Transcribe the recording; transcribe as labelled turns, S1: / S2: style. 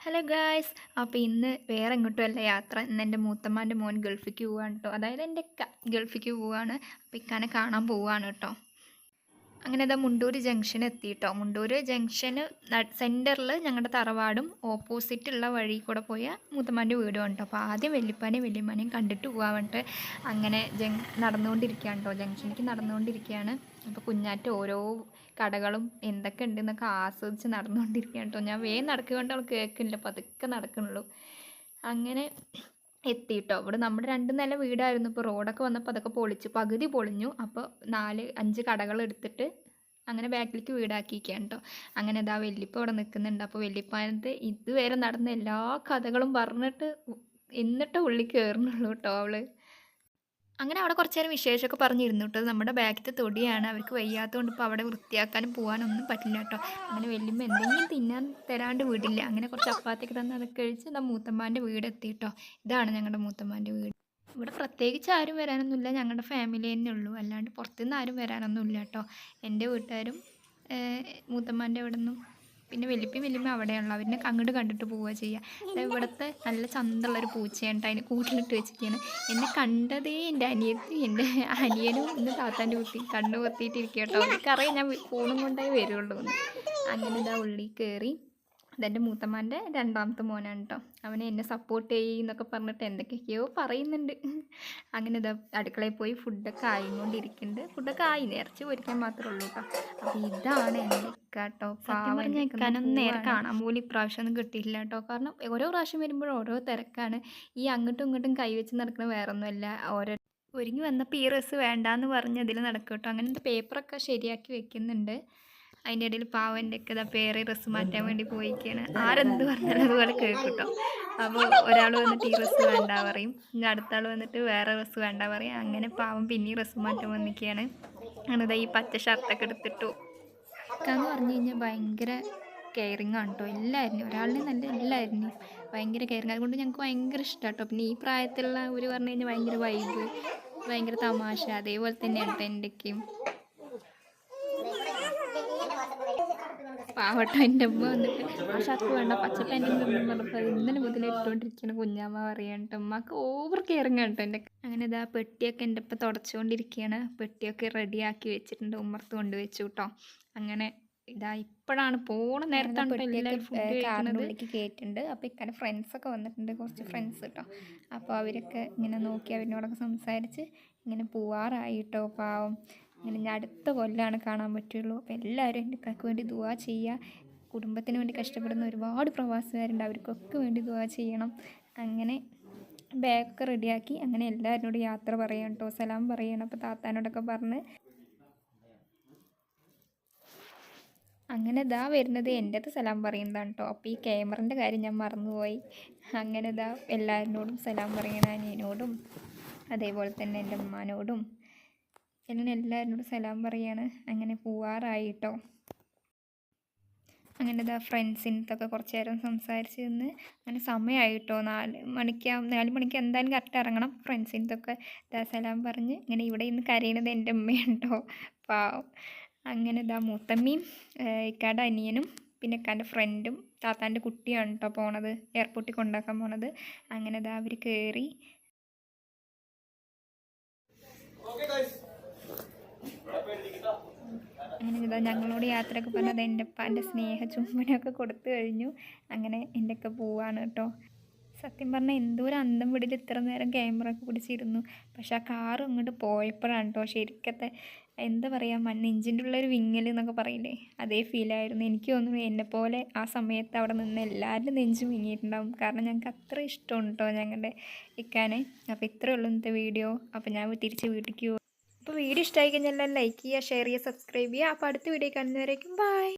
S1: Hello guys. അപ്പോൾ ഇന്ന് വേറെ എങ്ങോട്ടുമല്ല യാത്ര. ഇന്ന് എൻ്റെ മൂത്തമ്മാൻ്റെ മോൻ ഗൾഫിലേക്ക് പോവുകയാണ് കേട്ടോ. അതായത് എൻ്റെ ഇക്ക ഗൾഫിലേക്ക് പോവുകയാണ്. അപ്പോൾ ഇക്കാനെ കാണാൻ പോവുകയാണ് കേട്ടോ. അങ്ങനെ ഇതാ മുണ്ടൂർ ജംഗ്ഷൻ എത്തി കേട്ടോ. മുണ്ടൂർ ജംഗ്ഷന് സെൻറ്ററിൽ ഞങ്ങളുടെ തറവാടും ഓപ്പോസിറ്റുള്ള വഴി കൂടെ പോയ മൂത്തമ്മാൻ്റെ വീടും കേട്ടോ. അപ്പോൾ ആദ്യം വല്യപ്പാനെയും വല്യമ്മാനെയും കണ്ടിട്ട് പോകാൻ വേണ്ടിയിട്ട് അങ്ങനെ നടന്നുകൊണ്ടിരിക്കുകയാണ് കേട്ടോ. ജംഗ്ഷനിലേക്ക് നടന്നുകൊണ്ടിരിക്കുകയാണ്. അപ്പോൾ കുഞ്ഞാറ്റ ഓരോ കടകളും എന്തൊക്കെ ഉണ്ടെന്നൊക്കെ ആസ്വദിച്ച് നടന്നുകൊണ്ടിരിക്കുകയാണ് കേട്ടോ. ഞാൻ വേഗം നടക്കുകൊണ്ട് അവൾ കേൾക്കുന്നില്ല, പതുക്കെ നടക്കണുള്ളൂ. അങ്ങനെ എത്തിയിട്ടോ. ഇവിടെ നമ്മുടെ 2 നില വീടായിരുന്നു. ഇപ്പോൾ റോഡൊക്കെ വന്നപ്പോൾ അതൊക്കെ പൊളിച്ചു, പകുതി പൊളിഞ്ഞു. അപ്പോൾ 4-5 കടകൾ എടുത്തിട്ട് അങ്ങനെ ബാക്കിലേക്ക് വീടാക്കിയിരിക്കുകയാണ് കേട്ടോ. അങ്ങനെ ഇതാ വല്യപ്പ ഇവിടെ നിൽക്കുന്നുണ്ട്. അപ്പോൾ വല്യപ്പാനത്ത് ഇതുവരെ നടന്ന എല്ലാ കഥകളും പറഞ്ഞിട്ട് എന്നിട്ട് ഉള്ളിൽ കയറുന്നുള്ളൂ കേട്ടോ അവള്. അങ്ങനെ അവിടെ കുറച്ച് നേരം വിശേഷമൊക്കെ പറഞ്ഞിരുന്നു കേട്ടോ. നമ്മുടെ ബാക്കിലത്തെ തൊടിയാണ്, അവർക്ക് വയ്യാത്തതുകൊണ്ട് ഇപ്പോൾ അവിടെ വൃത്തിയാക്കാനും പോകാനൊന്നും പറ്റില്ല കേട്ടോ. അങ്ങനെ വല്യമ്മ എന്തെങ്കിലും തിന്നാൻ തരാണ്ട് വീടില്ല. അങ്ങനെ കുറച്ച് ചപ്പാത്തിയൊക്കെ തന്ന് അതൊക്കെ കഴിച്ച് എന്താ മൂത്തമ്മാൻ്റെ വീട് എത്തി കേട്ടോ. ഇതാണ് ഞങ്ങളുടെ മൂത്തമ്മാൻ്റെ വീട്. ഇവിടെ പ്രത്യേകിച്ച് ആരും വരാനൊന്നുമില്ല, ഞങ്ങളുടെ ഫാമിലി തന്നെ ഉള്ളൂ. അല്ലാണ്ട് പുറത്തുനിന്ന് ആരും വരാനൊന്നുമില്ല കേട്ടോ. എൻ്റെ വീട്ടുകാരും മൂത്തമ്മാൻ്റെ അവിടെ നിന്നും പിന്നെ വല്യമ്മ അവിടെയുള്ള അവരിനെ അങ്ങോട്ട് കണ്ടിട്ട് പോവുക ചെയ്യുക. ഇവിടുത്തെ നല്ല ചന്തമുള്ളൊരു പൂച്ചയാണ് അതിന് കൂട്ടിലിട്ട് വെച്ചിരിക്കുകയാണ്. എന്നെ കണ്ടതേ എൻ്റെ എൻ്റെ അനിയനും ഇന്ന് താത്താൻ്റെ കുട്ടി കണ്ണു പൊത്തിയിട്ടിരിക്കുക കേട്ടോ. അവർക്കറിയാം ഞാൻ ഫോണും കൊണ്ടായി വരുള്ളൂ എന്ന്. അങ്ങനെ ഇതാ ഉള്ളിൽ കയറി. അതെൻ്റെ മൂത്തമ്മാൻ്റെ 2ാമത്തെ മോനാണ് കേട്ടോ. അവനെ എന്നെ സപ്പോർട്ട് ചെയ്യുന്നൊക്കെ പറഞ്ഞിട്ട് എന്തൊക്കെയൊക്കെയോ പറയുന്നുണ്ട്. അങ്ങനെ ഇതാ അടുക്കളയിൽ പോയി ഫുഡൊക്കെ ആയിക്കൊണ്ടിരിക്കുന്നുണ്ട്. ഫുഡൊക്കെ ആയി, ഇറച്ചി പൊരിക്കാൻ മാത്രമേ ഉള്ളൂ കേട്ടോ. അപ്പോൾ ഇതാണ് എൻ്റെ ഇക്ക കേട്ടോ. പാവം ഇക്കാനൊന്നും നേരെ കാണാൻ പോലും ഇപ്രാവശ്യം ഒന്നും കിട്ടിയില്ല കേട്ടോ. കാരണം ഓരോ പ്രാവശ്യം വരുമ്പോഴും ഓരോ തിരക്കാണ്. ഈ അങ്ങോട്ടും ഇങ്ങോട്ടും കൈവച്ച് നടക്കുന്ന വേറൊന്നുമല്ല. ഒരുങ്ങി വന്നപ്പോൾ ഈ ഡ്രസ്സ് വേണ്ടാന്ന് പറഞ്ഞ് അതിൽ നടക്കും കേട്ടോ. അങ്ങനത്തെ പേപ്പറൊക്കെ ശരിയാക്കി വെക്കുന്നുണ്ട്. അതിൻ്റെ ഇടയിൽ പാവൻ്റെ ഒക്കെ ഇതാ പേരെ ഡ്രസ്സ് മാറ്റാൻ വേണ്ടി പോയിക്കാണ്. ആരെന്ത് പറഞ്ഞാലും അതുപോലെ കേൾക്കും കേട്ടോ. അപ്പോൾ ഒരാൾ വന്നിട്ട് ഈ ഡ്രസ്സ് വേണ്ട പറയും, പിന്നെ അടുത്ത ആൾ വന്നിട്ട് വേറെ ഡ്രസ്സ് വേണ്ട പറയും. അങ്ങനെ പാവം പിന്നെ ഡ്രസ്സ് മാറ്റാൻ വന്നിരിക്കുകയാണ്. അങ്ങനെതാ ഈ പച്ച ഷർട്ടൊക്കെ എടുത്തിട്ടു. എന്ന് പറഞ്ഞു കഴിഞ്ഞാൽ ഭയങ്കര കെയറിങ് ആണ് കേട്ടോ. എല്ലാവരും ഒരാളിനെ നല്ല എല്ലാവരും ഭയങ്കര കെയറിങ്. അതുകൊണ്ട് ഞങ്ങൾക്ക് ഭയങ്കര ഇഷ്ടമാണ് കേട്ടോ. പിന്നെ ഈ പ്രായത്തിലുള്ള ഒരു പറഞ്ഞു കഴിഞ്ഞാൽ ഭയങ്കര വൈബ്, ഭയങ്കര തമാശ, അതേപോലെ തന്നെയാണ് കേട്ടോ എൻ്റെയൊക്കെയും. പാവട്ടോ എൻ്റെ അമ്മ വന്നിട്ട് ആ ഷർട്ട് വേണ്ട പച്ച പാൻറ്റും പറഞ്ഞപ്പോൾ ഇന്നലെ മുതൽ ഇട്ടുകൊണ്ടിരിക്കുന്ന കുഞ്ഞാമ്മ പറയാൻ കേട്ടോ. അമ്മക്ക് ഓവർ കെയറിങ് കേട്ടോ എൻ്റെ. അങ്ങനെ ഇതാ പെട്ടിയൊക്കെ എൻ്റെ ഇപ്പം തുടച്ചുകൊണ്ടിരിക്കുകയാണ്. പെട്ടിയൊക്കെ റെഡിയാക്കി വെച്ചിട്ടുണ്ട്, ഉമ്മർത്ത് കൊണ്ട് വെച്ചു കേട്ടോ. അങ്ങനെ ഇതാ ഇപ്പോഴാണ് പോണ നേരത്താണ് എല്ലാവരും ഫുഡ് കാറിനുള്ളിലേക്ക് കയറ്റുന്നുണ്ട്. അപ്പോൾ ഇക്കാൻ്റെ ഫ്രണ്ട്സൊക്കെ വന്നിട്ടുണ്ട്, കുറച്ച് ഫ്രണ്ട്സ് കേട്ടോ. അപ്പോൾ അവരൊക്കെ ഇങ്ങനെ നോക്കി അവരോടൊക്കെ സംസാരിച്ച് ഇങ്ങനെ പോവാറായി കേട്ടോ. പാവം അങ്ങനെ ഞാൻ അടുത്ത കൊല്ലമാണ് കാണാൻ പറ്റുള്ളൂ. അപ്പോൾ എല്ലാവരും എൻ്റെ ഇക്കാക്ക് വേണ്ടി ദുആ ചെയ്യുക. കുടുംബത്തിന് വേണ്ടി കഷ്ടപ്പെടുന്ന ഒരുപാട് പ്രവാസികാരുണ്ട്, അവർക്കൊക്കെ വേണ്ടി ദുആ ചെയ്യണം. അങ്ങനെ ബാഗൊക്കെ റെഡിയാക്കി അങ്ങനെ എല്ലാവരോടും യാത്ര പറയണം കേട്ടോ, സലാം പറയണം. അപ്പോൾ താത്താനോടൊക്കെ പറഞ്ഞ് അങ്ങനെ ഇതാ വരുന്നത് എൻ്റെത് സലാം പറയുന്നതാണ് കേട്ടോ. അപ്പോൾ ഈ ക്യാമറൻ്റെ കാര്യം ഞാൻ മറന്നുപോയി. അങ്ങനെ ഇതാ എല്ലാവരോടും സലാം പറയണം, അനിയനോടും അതേപോലെ തന്നെ എൻ്റെ ഉമ്മാനോടും അങ്ങനെ എല്ലാവരോടും സലാം പറയാണ്. അങ്ങനെ പോവാറായി കേട്ടോ. അങ്ങനെ ഇതാ ഫ്രണ്ട്സിനൊക്കെ കുറച്ച് നേരം സംസാരിച്ച് നിന്ന് അങ്ങനെ സമയമായി കേട്ടോ. 4 മണിക്ക് എന്തായാലും കറക്റ്റ് ഇറങ്ങണം. ഫ്രണ്ട്സിനൊക്കെ ഇതാ സലാം പറഞ്ഞ് ഇങ്ങനെ ഇവിടെ ഇന്ന് കരയണത് എൻ്റെ ഉമ്മയാണ് കേട്ടോ. പാവം. അങ്ങനെ ഇതാ മൂത്തമ്മയും ഇക്കാൻ്റെ അനിയനും പിന്നെ ഇക്കാൻ്റെ ഫ്രണ്ടും താത്താൻ്റെ കുട്ടിയാണ് കേട്ടോ പോണത്, എയർപോർട്ടിൽ കൊണ്ടാക്കാൻ പോണത്. അങ്ങനെ ഇതാ അവർ കയറി. അങ്ങനെ ഇതാ ഞങ്ങളോട് യാത്രയൊക്കെ പറഞ്ഞത് എൻ്റെ ഉപ്പാൻ്റെ സ്നേഹ ചുംബനമൊക്കെ കൊടുത്തു കഴിഞ്ഞു. അങ്ങനെ എൻ്റെ ഒക്കെ പോവാണ് കേട്ടോ. സത്യം പറഞ്ഞാൽ എന്തോരം അന്തം വിടിൽ ഇത്ര നേരം ക്യാമറ ഒക്കെ പിടിച്ചിരുന്നു. പക്ഷെ ആ കാറ് ഇങ്ങോട്ട് പോയപ്പോഴാണ് കേട്ടോ ശരിക്കത്തെ എന്താ പറയുക, നെഞ്ചിൻ്റെ ഉള്ളൊരു വിങ്ങൽ എന്നൊക്കെ പറയില്ലേ, അതേ ഫീലായിരുന്നു. എനിക്ക് തോന്നുന്നു എന്നെപ്പോലെ ആ സമയത്ത് അവിടെ നിന്ന് എല്ലാവരും നെഞ്ചും വിങ്ങിയിട്ടുണ്ടാവും. കാരണം ഞങ്ങൾക്ക് അത്ര ഇഷ്ടമാണ് കേട്ടോ ഞങ്ങളുടെ ഇക്കാനെ. അപ്പോൾ ഇത്രയേ ഉള്ളൂ ഇന്നത്തെ വീഡിയോ. അപ്പോൾ ഞാൻ തിരിച്ച് വീട്ടിലേക്ക് പോകും. അപ്പോൾ വീഡിയോ ഇഷ്ടമായി കഴിഞ്ഞാൽ ലൈക്ക് ചെയ്യുക, ഷെയർ ചെയ്യുക, സബ്സ്ക്രൈബ് ചെയ്യുക. അപ്പോൾ അടുത്ത വീഡിയോ കാണുന്നവരേക്കും ബൈ.